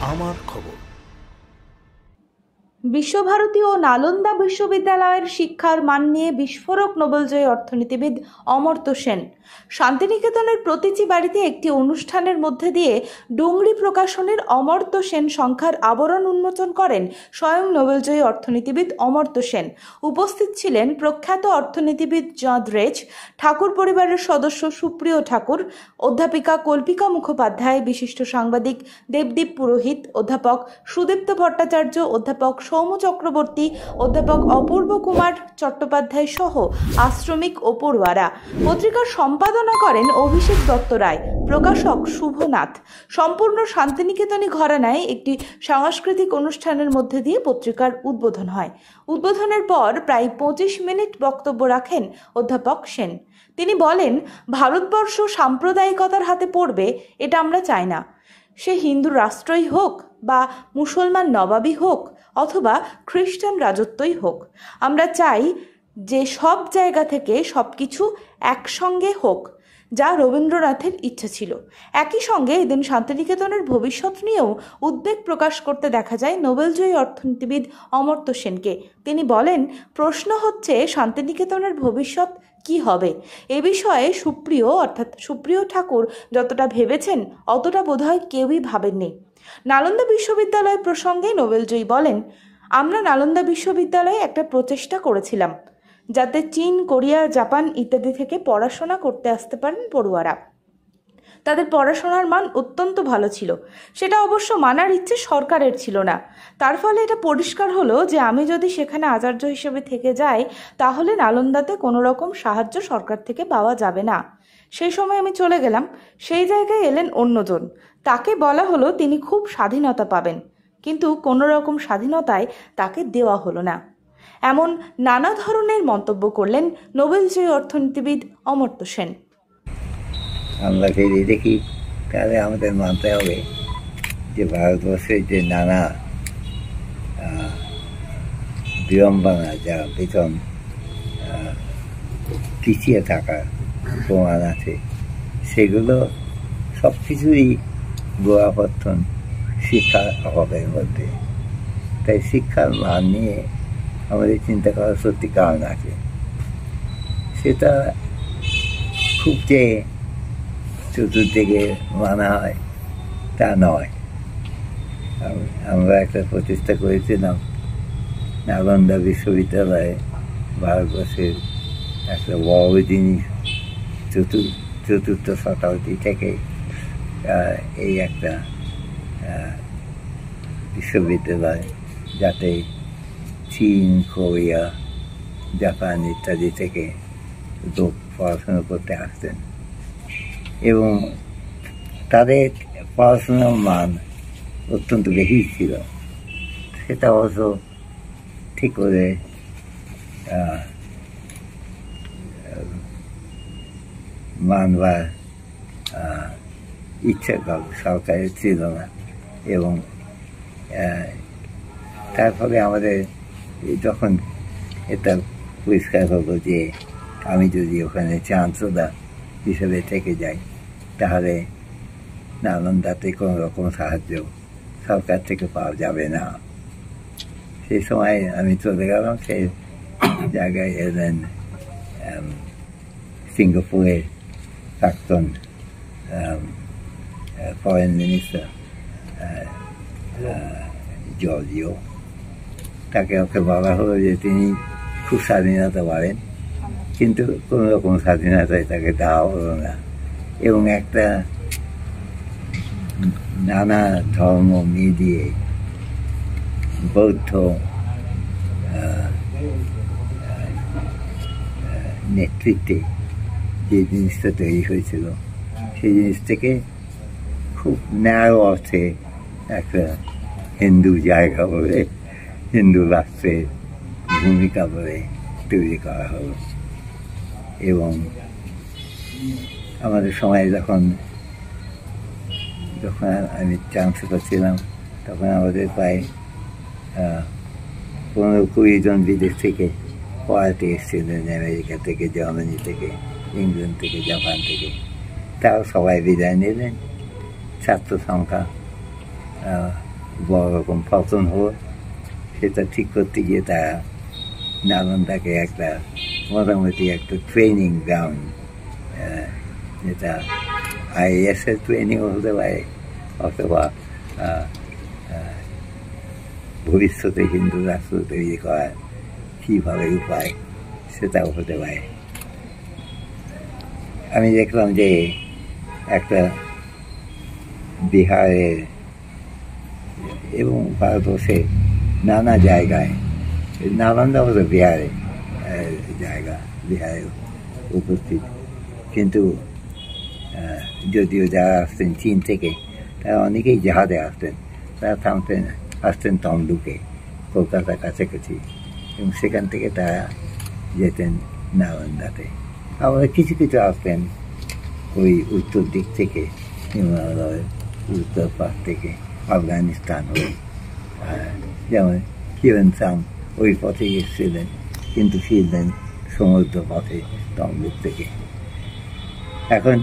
আমার খবর। বিশ্বভারতী ও নালন্দা বিশ্ববিদ্যালয়ের শিক্ষার মান নিয়ে বিস্ফোরক নোবেলজয়ী অর্থনীতিবিদ অমর্ত্য সেন। শান্তিনিকেতনের প্রতিটি বাড়িতে একটি অনুষ্ঠানের মধ্যে দিয়ে ডুংরি প্রকাশনের অমর্ত্য সেন সংখ্যার আবরণ উন্মোচন করেন স্বয়ং নোবেলজয়ী অর্থনীতিবিদ অমর্ত্য সেন। উপস্থিত ছিলেন প্রখ্যাত অর্থনীতিবিদ চাঁদ রেজ, ঠাকুর পরিবারের সদস্য সুপ্রিয় ঠাকুর, অধ্যাপিকা কল্পিকা মুখোপাধ্যায়, বিশিষ্ট সাংবাদিক দেবদীপ পুরোহিত, অধ্যাপক সুদীপ্ত ভট্টাচার্য, অধ্যাপক সৌম্য চক্রবর্তী, অধ্যাপক অপূর্ব কুমার চট্টোপাধ্যায় সহ আশ্রমিক ও পড়ুয়ারা। পত্রিকার সম্পাদনা করেন অভিষেক দত্ত রায়, প্রকাশক শুভনাথ। সম্পূর্ণ শান্তিনিকেতনী ঘরানায় একটি সাংস্কৃতিক অনুষ্ঠানের মধ্যে দিয়ে পত্রিকার উদ্বোধন হয়। উদ্বোধনের পর প্রায় 25 মিনিট বক্তব্য রাখেন অধ্যাপক সেন। তিনি বলেন, ভারতবর্ষ সাম্প্রদায়িকতার হাতে পড়বে এটা আমরা চাই না। সে হিন্দু রাষ্ট্রই হোক বা মুসলমান নবাবই হোক অথবা খ্রিস্টান রাজত্বই হোক, আমরা চাই যে সব জায়গা থেকে সব কিছু একসঙ্গে হোক, যা রবীন্দ্রনাথের ইচ্ছা ছিল। একই সঙ্গে এদিন শান্তিনিকেতনের ভবিষ্যৎ নিয়েও উদ্বেগ প্রকাশ করতে দেখা যায় নোবেলজয়ী অর্থনীতিবিদ অমর্ত্য সেনকে। তিনি বলেন, প্রশ্ন হচ্ছে শান্তিনিকেতনের ভবিষ্যৎ কি হবে। এ বিষয়ে সুপ্রিয় ঠাকুর যতটা ভেবেছেন অতটা বোধহয় কেউই ভাবেননি। নালন্দা বিশ্ববিদ্যালয় প্রসঙ্গে নোবেলজয়ী বলেন, আমরা নালন্দা বিশ্ববিদ্যালয়ে একটা প্রচেষ্টা করেছিলাম যাতে চীন, কোরিয়া, জাপান ইত্যাদি থেকে পড়াশোনা করতে আসতে পারেন পড়ুয়ারা। তাদের পড়াশোনার মান অত্যন্ত ভালো ছিল, সেটা অবশ্য মানার ইচ্ছে সরকারের ছিল না। তার ফলে এটা পরিষ্কার হলো যে আমি যদি সেখানে আচার্য হিসেবে থেকে যাই তাহলে নালন্দাতে কোনো রকম সাহায্য সরকার থেকে পাওয়া যাবে না। সেই সময় আমি চলে গেলাম। সেই জায়গায় এলেন অন্যজন, তাকে বলা হলো তিনি খুব স্বাধীনতা পাবেন, কিন্তু কোনো রকম স্বাধীনতায় তাকে দেওয়া হলো না। এমন নানা ধরনের মন্তব্য করলেন নোবেলজয়ী অর্থনীতিবিদ অমর্ত্য সেন। আমরা যদি দেখি তাহলে আমাদের মানতে হবে যে ভারতবর্ষের যে নানা বিড়ম্বনা, যা বেতন পিছিয়ে থাকার প্রমাণ আছে, সেগুলো সব কিছুই গোড়াপত্তন শিক্ষার অভাবের মধ্যে। তাই শিক্ষার মান নিয়ে আমাদের চিন্তা করার সত্যি কারণ আছে। সেটা খুব যে চতুর্দিকে মানা হয় তা নয়। আমরা একটা প্রচেষ্টা করেছিলাম নালন্দা বিশ্ববিদ্যালয়ে ভারতবর্ষের একটা বড় জিনিস চতুর্থ শতাব্দী থেকে এই একটা বিশ্ববিদ্যালয়, যাতে চীন, কোরিয়া, জাপান ইত্যাদি থেকে লোক পড়াশোনা করতে আসতেন এবং তাদের পড়াশোনার মান অত্যন্ত বেশি ছিল। সেটা অবশ্য ঠিক করে মানবার ইচ্ছা সরকারের ছিল না এবং তার ফলে আমাদের যখন এটা পরিষ্কার হলো যে আমি যদি ওখানে চ্যান্সেলর হিসেবে থেকে যাই তাহলে নালন্দাতে কোনো রকম সাহায্য সরকার থেকে পাওয়া যাবে না। সেই সময় আমি চলে গেলাম। সেই জায়গায় এলেন সিঙ্গাপুরের প্রাক্তন ফরেন মিনিস্টার জর্জিও। ওকে বলা হলো যে তিনি খুব স্বাধীনতা পাবেন, কিন্তু কোনো রকম স্বাধীনতায় তাকে দেওয়া হলো না এবং একটা নানা ধর্ম মিলিয়ে বৌদ্ধ নেতৃত্বে যে জিনিসটা তৈরি হয়েছিল সেই জিনিস থেকে খুব ন্যায় অর্থে একটা হিন্দু জায়গা বলে, হিন্দু রাষ্ট্রের ভূমিকা বলে তৈরি করা হলো। এবং আমাদের সময় যখন আমি চ্যান্সেলর ছিলাম তখন আমাদের প্রায় 15-20 জন বিদেশ থেকে পড়াতে এসেছিলেন, আমেরিকা থেকে, জার্মানি থেকে, ইংল্যান্ড থেকে, জাপান থেকে। তাও সবাই বিদায় নিলেন। ছাত্র সংখ্যা বড় রকম পতন হলো, সেটা ঠিক করতে গিয়ে তারা নালন্দাকে একটা মোটামুটি একটা ট্রেনিং গ্রাউন্ড, যেটা IAS এর ট্রেনিংও হতে পারে, অথবা ভবিষ্যতে হিন্দু রাষ্ট্র তৈরি করার কীভাবে উপায় সেটাও হতে পারে। আমি দেখলাম যে একটা বিহারের এবং ভারতবর্ষে নানা জায়গায়, নালন্দা হলো বিহারের জায়গা, বিহারে উপস্থিত, কিন্তু যদিও যারা আসতেন চীন থেকে তারা অনেকেই জাহাজে আসতেন, তারা আসতেন তমলুকে, কলকাতার কাছাকাছি, এবং সেখান থেকে তারা যেতেন নালন্দাতে। আবার কিছু কিছু আসতেন ওই উত্তর দিক থেকে, হিমালয়ের উত্তর পাশ থেকে, আফগানিস্তান হয়ে, যেমন হিউয়েন সাং ওই পথে এসেছিলেন, কিন্তু ফিরলেন সমুদ্র পথে তমলুক থেকে। এখন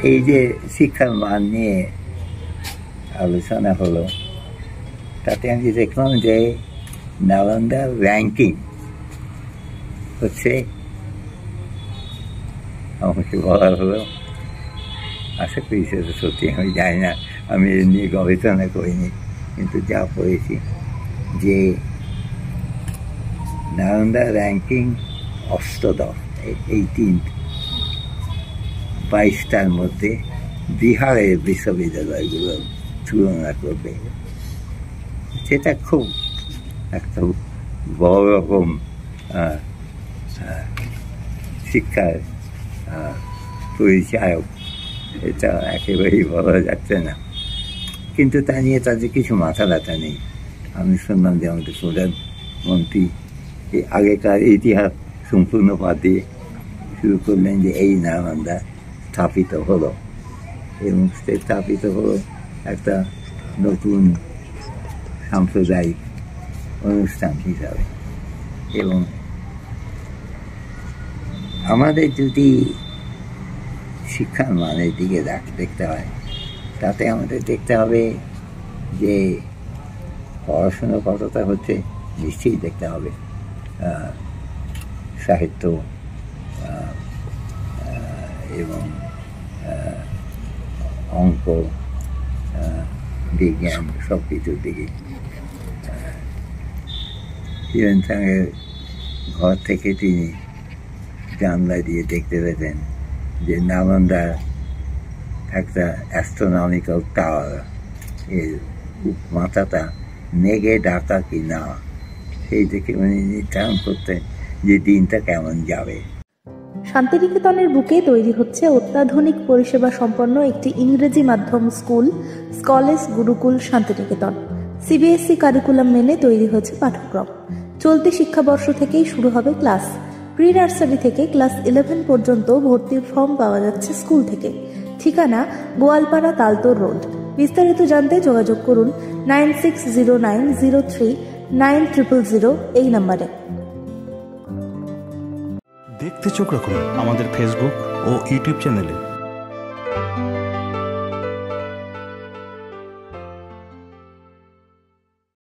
এই যে শিক্ষার মান নিয়ে আলোচনা হলো, তাতে আমি দেখলাম যে নালন্দার র্যাঙ্কিং হচ্ছে, আমাকে বলা হলো, আশা করি সেটা সত্যি, আমি জানি না, আমি এ নিয়ে গবেষণা করিনি, কিন্তু যা পড়েছি যে নালন্দা র্যাঙ্কিং অষ্টদশ, 22টার মধ্যে বিহারের বিশ্ববিদ্যালয়গুলো তুলনা করবে। সেটা খুব একটা বড় রকম শিক্ষার পরিচায়ক, এটা একেবারেই বলা যাচ্ছে না। কিন্তু তা নিয়ে তাদের কিছু মাথা ব্যথা নেই। আমি শুনলাম যে আমাদের প্রধানমন্ত্রী আগেকার ইতিহাস সম্পূর্ণ বাদ দিয়ে শুরু করলেন যে এই নালন্দা স্থাপিত হলো, এবং সে স্থাপিত হলো একটা নতুন সাম্প্রদায়িক অনুষ্ঠান হিসাবে। এবং আমাদের যদি শিক্ষার মানের দিকে দেখতে হয়, তাতে আমাদের দেখতে হবে যে পড়াশুনো কতটা হচ্ছে, নিশ্চয়ই দেখতে হবে সাহিত্য এবং অঙ্ক, বিজ্ঞান, সব কিছুর দিকে। হিউয়েন সাংয়ের ঘর থেকে তিনি জানলা দিয়ে দেখতে পেতেন যে নালন্দার একটা অ্যাস্ট্রোনমিক্যাল টাওয়ার, এর মাথাটা মেঘে ঢাকা কি না, সেই থেকে উনি নির্ধারণ করতেন যে দিনটা কেমন যাবে। শান্তিনিকেতনের বুকে তৈরি হচ্ছে অত্যাধুনিক পরিষেবা সম্পন্ন একটি ইংরেজি মাধ্যম স্কুল, স্কলেজ গুরুকুল শান্তিনিকেতন। CBSE কারিকুলাম মেনে তৈরি হয়েছে পাঠ্যক্রম। চলতি শিক্ষাবর্ষ থেকেই শুরু হবে ক্লাস। প্রি নার্সারি থেকে ক্লাস 11 পর্যন্ত ভর্তির ফর্ম পাওয়া যাচ্ছে স্কুল থেকে। ঠিকানা গোয়ালপাড়া, তালতোর রোড। বিস্তারিত জানতে যোগাযোগ করুন 9609039000 এই নম্বরে। দেখতে চোখ রাখুন আমাদের ফেসবুক ও ইউটিউব চ্যানেলে।